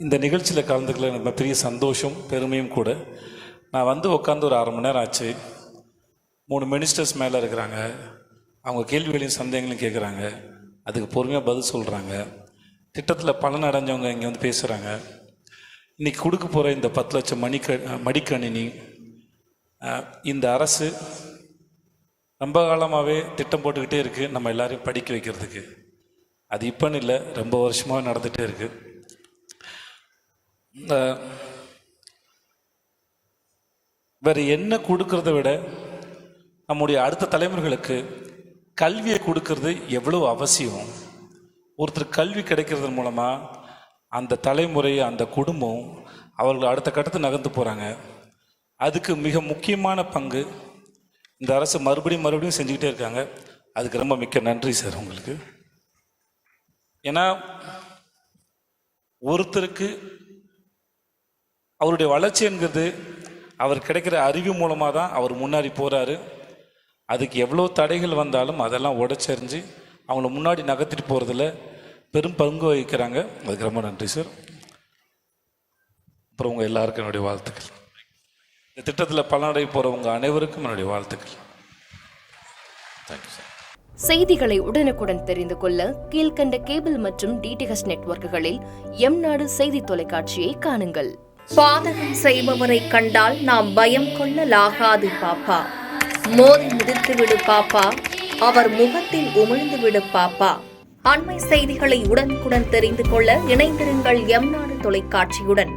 இந்த நிகழ்ச்சியில் கலந்துக்கல எனக்கு பெரிய சந்தோஷம் பெருமையும் கூட. நான் வந்து உட்காந்து ஒரு 1/2 மணி நேரம் ஆச்சு. 3 மினிஸ்டர்ஸ் மேலே இருக்கிறாங்க. அவங்க கேள்விகளையும் சந்தேகங்களையும் கேட்குறாங்க. அதுக்கு பொறுமையாக பதில் சொல்கிறாங்க. திட்டத்தில் பலன் அடைஞ்சவங்க இங்கே வந்து பேசுகிறாங்க. இன்றைக்கி கொடுக்க போகிற இந்த 10 லட்சம் மடிக்கணினி இந்த அரசு ரொம்ப காலமாகவே திட்டம் போட்டுக்கிட்டே இருக்குது நம்ம எல்லாரையும் படிக்க வைக்கிறதுக்கு. அது இப்போன்னு இல்லை, ரொம்ப வருஷமாக நடந்துகிட்டே இருக்குது. வேறு என்ன கொடுக்கறத விட நம்முடைய அடுத்த தலைமுறைகளுக்கு கல்வியை கொடுக்கறது எவ்வளோ அவசியம். ஒருத்தர் கல்வி கிடைக்கிறதன் மூலமாக அந்த தலைமுறை, அந்த குடும்பம் அவர்கள் அடுத்த கட்டத்தை நகர்ந்து போகிறாங்க. அதுக்கு மிக முக்கியமான பங்கு இந்த அரசு மறுபடியும் செஞ்சுக்கிட்டே இருக்காங்க. அதுக்கு ரொம்ப மிக்க நன்றி சார் உங்களுக்கு. ஏன்னா ஒருத்தருக்கு அவருடைய வளர்ச்சி என்கிறது அவர் கிடைக்கிற அறிவு மூலமாக தான் அவர் முன்னாடி போகிறாரு. அதுக்கு எவ்வளோ தடைகள் வந்தாலும் அதெல்லாம் உடைச்செறிஞ்சு அவங்கள முன்னாடி நகர்த்திட்டு போகிறதுல பெரும் பங்கு வகிக்கிறாங்க. அதுக்கு ரொம்ப நன்றி சார். அப்புறம் உங்கள் எல்லாருக்கும் என்னுடைய வாழ்த்துக்கள். இந்த திட்டத்தில் பலனடை போகிறவங்க அனைவருக்கும் என்னுடைய வாழ்த்துக்கள். Thank you sir. செய்திகளை உடனுக்குடன் தெரிந்து கொள்ள கீழ்கண்ட கேபிள் மற்றும் டிடிஹெச் நெட்வொர்க்குகளில் எம்நாடு செய்தி தொலைக்காட்சியை காணுங்கள். பாதகம் செய்பவரை கண்டால் நாம் பயம் கொள்ளலாகாது பாப்பா. மோதி மிதித்துவிடு பாப்பா, அவர் முகத்தில் உமிழ்ந்துவிடு பாப்பா. அண்மை செய்திகளை உடனுக்குடன் தெரிந்து கொள்ள இணைந்திருங்கள் எம்நாடு தொலைக்காட்சியுடன்.